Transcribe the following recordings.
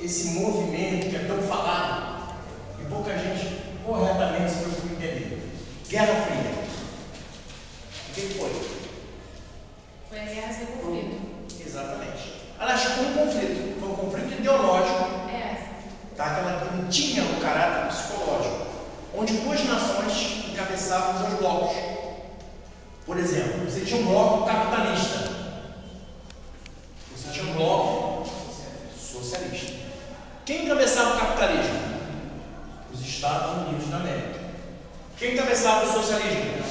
esse movimento que é tão falado e pouca gente corretamente se preocupa em entender. Guerra Fria. O que foi? Foi a guerra sem conflito. Exatamente. Aliás, foi um conflito. Foi um conflito ideológico. Tá? Aquela que tinha um caráter psicológico, onde duas nações encabeçavam os dois blocos. Por exemplo, você tinha um bloco capitalista, você tinha um bloco socialista. Quem encabeçava o capitalismo? Os Estados Unidos da América. Quem encabeçava o socialismo?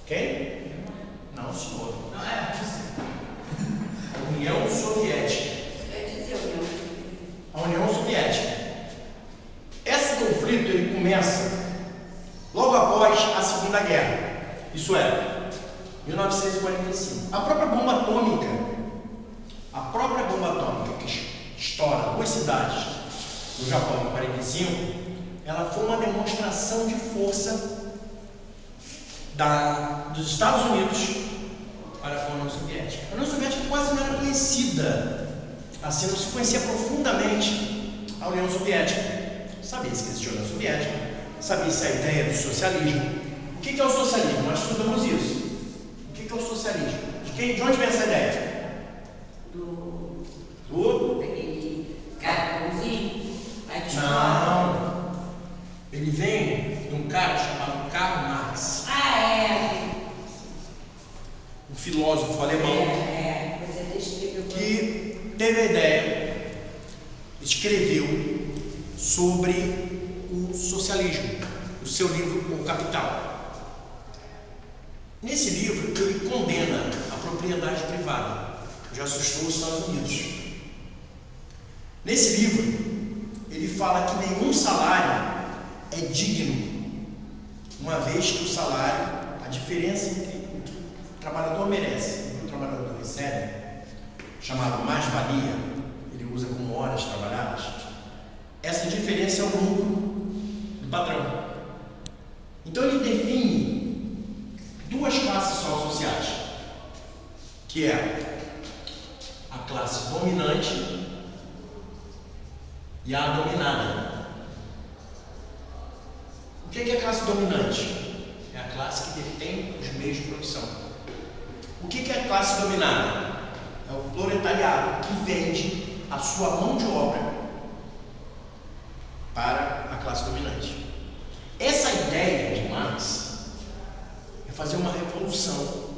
Quem? Não, senhor. Não é? A União Soviética. A União Soviética. Esse conflito ele começa logo após a Segunda Guerra. Isso é, 1945. A própria bomba atômica que estoura duas cidades no Japão em 45, ela foi uma demonstração de força dos Estados Unidos para com a União Soviética. A União Soviética quase não era conhecida, assim, não se conhecia profundamente a União Soviética. Sabia-se que existia a União Soviética, sabia-se a ideia do socialismo. O que é o socialismo? Nós estudamos isso. O que é o socialismo? De onde vem essa ideia? Daquele cartãozinho. Não. Ele vem de um cara chamado Karl Marx. Um filósofo alemão que teve a ideia, escreveu sobre o socialismo, o seu livro O Capital. Nesse livro ele condena a propriedade privada, que já assustou os Estados Unidos. Nesse livro ele fala que nenhum salário é digno, uma vez que o salário, a diferença entre o que o trabalhador merece e o que o trabalhador recebe, chamado mais-valia, ele usa como horas trabalhadas, essa diferença é o lucro do patrão. Então ele define duas classes sociais, que é a classe dominante e a dominada. O que é a classe dominante? É a classe que detém os meios de produção. O que é a classe dominada? É o proletariado que vende a sua mão de obra para a classe dominante. Essa ideia de Marx é fazer uma revolução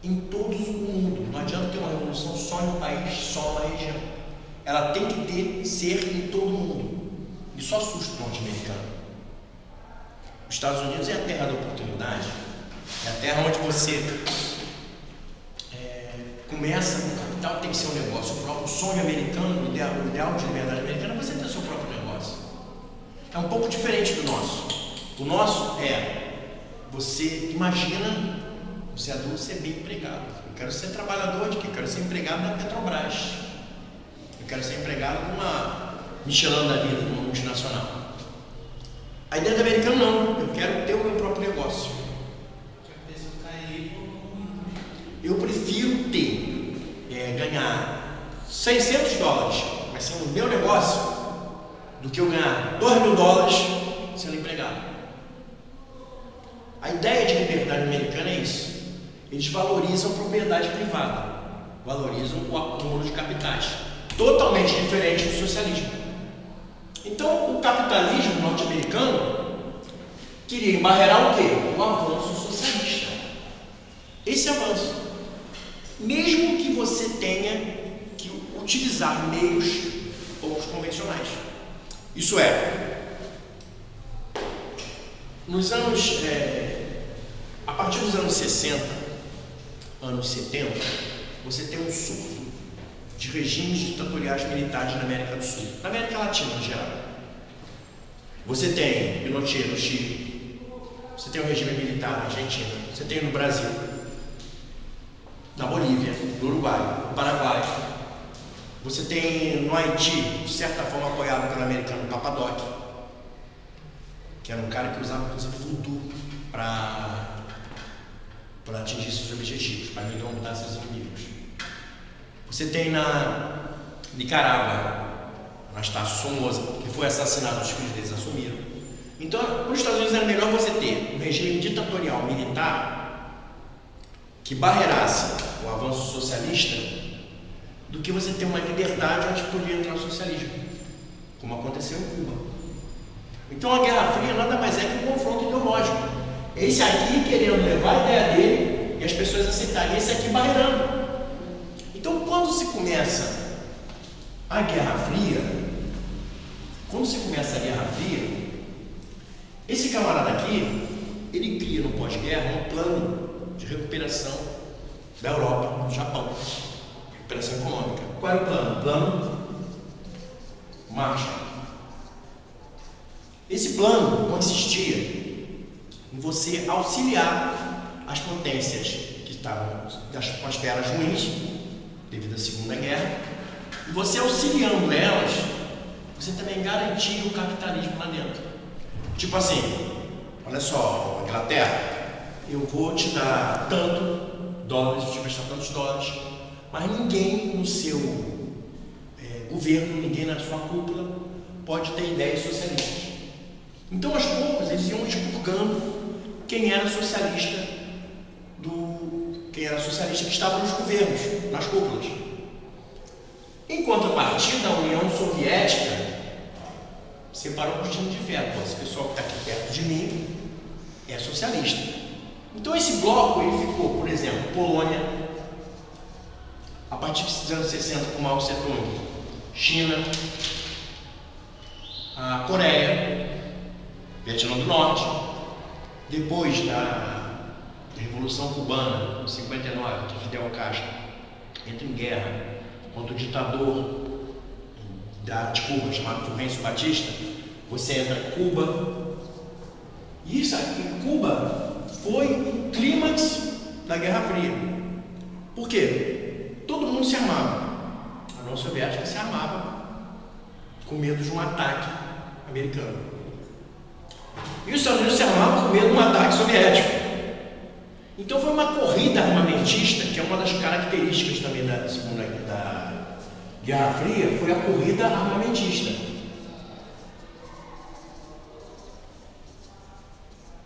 em todo o mundo. Não adianta ter uma revolução só em um país, só numa região. Ela tem que ser em todo o mundo. Isso assusta o norte-americano. Os Estados Unidos é a terra da oportunidade, é a terra onde você começa com capital, tem que ser um negócio próprio. O sonho americano, o ideal de liberdade americana é você ter seu próprio negócio. É um pouco diferente do nosso. O nosso você imagina, você é adulto, ser bem empregado. Eu quero ser trabalhador de quê? Eu quero ser empregado da Petrobras. Eu quero ser empregado numa Michelin da vida, numa multinacional. A ideia do americano não, eu quero ter o meu próprio negócio. Eu prefiro ganhar $600, vai ser no meu negócio, do que eu ganhar $2.000 sendo empregado. A ideia de liberdade americana é isso. Eles valorizam a propriedade privada, valorizam o acúmulo de capitais, totalmente diferente do socialismo. Então, o capitalismo norte-americano queria embarrear o quê? O avanço socialista. Esse avanço. Mesmo que você tenha que utilizar meios poucos convencionais. Isso é, a partir dos anos 60, anos 70, você tem um surto de regimes ditatoriais militares na América do Sul, na América Latina em geral. Você tem Pinochet no Chile, você tem um regime militar na Argentina, você tem no Brasil, na Bolívia, no Uruguai, no Paraguai. Você tem no Haiti, de certa forma apoiado pelo americano Papadoc, que era um cara que usava inclusive voodoo para atingir seus objetivos, para amedrontar seus inimigos. Você tem Nicarágua, Anastácio Somoza, que foi assassinado, os filhos deles assumiram. Então, nos Estados Unidos era melhor você ter um regime ditatorial militar que barreirasse o avanço socialista do que você ter uma liberdade onde podia entrar o socialismo, como aconteceu em Cuba. Então a Guerra Fria nada mais é que um confronto ideológico. Esse aqui querendo levar a ideia dele e as pessoas aceitarem, esse aqui barreirando. Então quando se começa a Guerra Fria, esse camarada aqui, ele cria no pós-guerra um plano de recuperação da Europa, do Japão, recuperação econômica. Qual era o plano? O plano Marshall. Esse plano consistia em você auxiliar as potências que estavam com as terras ruins, devido à Segunda Guerra, e você auxiliando elas, você também garantia o capitalismo lá dentro. Tipo assim, olha só, Inglaterra, eu vou te dar tanto dólares, vou te prestar tantos dólares, mas ninguém no seu governo, ninguém na sua cúpula pode ter ideias socialistas. Então, aos poucos, eles iam expurgando quem era socialista que estava nos governos, nas cúpulas. Em contrapartida, a União Soviética separou o cortina de ferro. Esse pessoal que está aqui perto de mim é socialista. Então, esse bloco ele ficou, por exemplo, Polônia, a partir dos anos 60 com Mao Tse-tung, China, a Coreia, Vietnã do Norte, depois da Revolução Cubana, em 59, que Fidel Castro entra em guerra contra o ditador de Cuba, chamado Fulgêncio Batista, você entra em Cuba. E isso aqui, Cuba, foi o clímax da Guerra Fria. Por quê? Todo mundo se armava. A União Soviética se armava com medo de um ataque americano. E os Estados Unidos se armavam com medo de um ataque soviético. Então foi uma corrida armamentista, que é uma das características também da Guerra Fria, foi a corrida armamentista.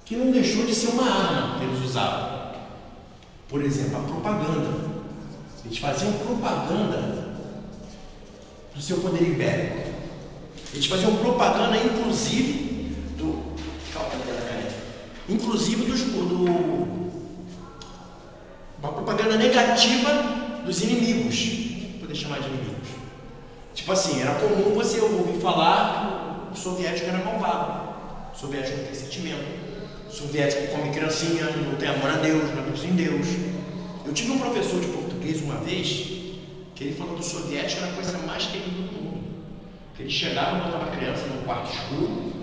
Que não deixou de ser uma arma que eles usavam. Por exemplo, a propaganda. Eles faziam propaganda do seu poderio bélico. Eles faziam propaganda, inclusive, uma propaganda negativa dos inimigos, poder chamar de inimigos. Tipo assim, era comum você ouvir falar que o soviético era malvado, o soviético não tem sentimento, o soviético come criancinha, não tem amor a Deus, não acredita em Deus. Eu tive um professor de português uma vez que ele falou que o soviético era a coisa mais terrível do mundo. Ele chegava, botava a criança num quarto escuro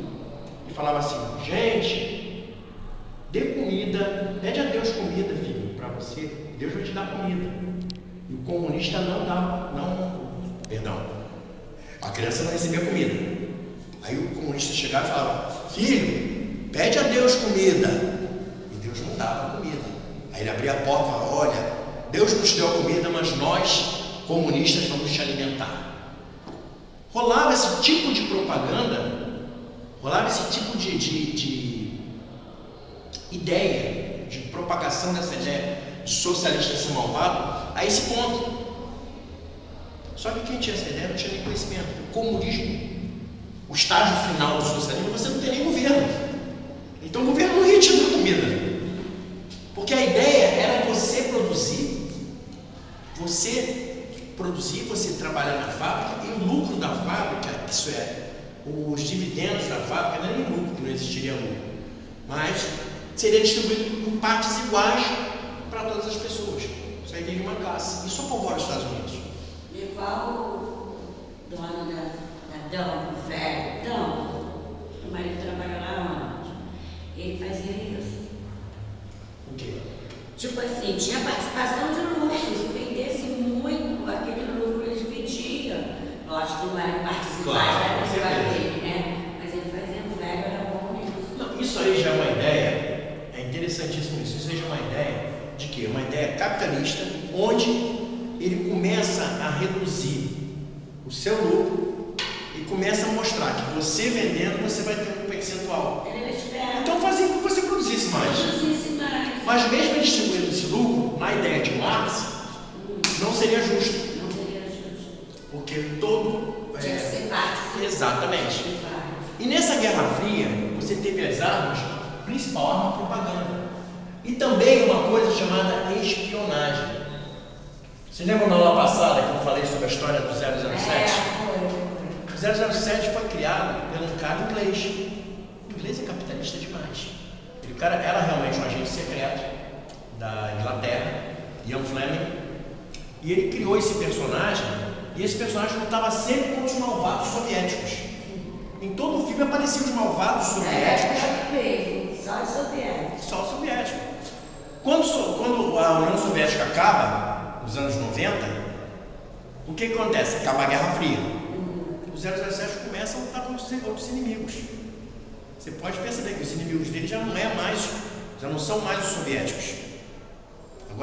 e falava assim: gente, dê comida, pede a Deus comida, filho, para você, Deus vai te dar comida. E o comunista a criança não recebia comida. Aí o comunista chegava e falava: filho, pede a Deus comida. E Deus não dava comida. Aí ele abria a porta e falava: olha, Deus nos deu a comida, mas nós, comunistas, vamos te alimentar. Rolava esse tipo de propaganda, rolava esse tipo de ideia, de propagação dessa ideia de socialista ser malvado, a esse ponto. Só que quem tinha essa ideia não tinha nem conhecimento. O comunismo, o estágio final do socialismo, você não tem nem governo. Então o governo não ia te dar comida. Porque a ideia era você trabalhar na fábrica e o lucro da fábrica, isso é, os dividendos da fábrica não era nem lucro, não existiria lucro, mas seria distribuído em partes iguais para todas as pessoas. Isso aí tem uma classe. Isso apavora os Estados Unidos. Igual o dono da Dão, o velho Dão, o marido trabalha lá onde? Ele fazia isso. O quê? Tipo assim, tinha participação de lucro. Se vendesse muito, aquele lucro eles vendiam. Lógico que não era participar, era dele, né? Mas ele fazia o velho, era bom nisso. Não, isso aí já é uma ideia, é interessantíssimo isso. Isso aí já é uma ideia de quê? Uma ideia capitalista, onde ele começa a reduzir o seu lucro e começa a mostrar que você vendendo, você vai ter um percentual. Então fazia com que você produzisse mais. Mas mesmo ele distribuindo esse lucro, na ideia de Marx, não seria justo. Porque todo... Tinha que ser parte. Exatamente. E nessa Guerra Fria, você teve as armas, a principal arma, a propaganda. E também uma coisa chamada espionagem. Você lembra na aula passada que eu falei sobre a história do 007? O 007 foi criado por um cara inglês. O inglês é capitalista demais. O cara era realmente um agente secreto da Inglaterra, Ian Fleming, e ele criou esse personagem, e esse personagem lutava sempre contra os malvados soviéticos. Em todo o filme apareciam os malvados soviéticos. Só os soviéticos. Só os soviéticos. Quando a União Soviética acaba, nos anos 90, o que acontece? Acaba a Guerra Fria. O 007 começa a lutar contra os outros inimigos. Você pode perceber que os inimigos dele já não são mais os soviéticos.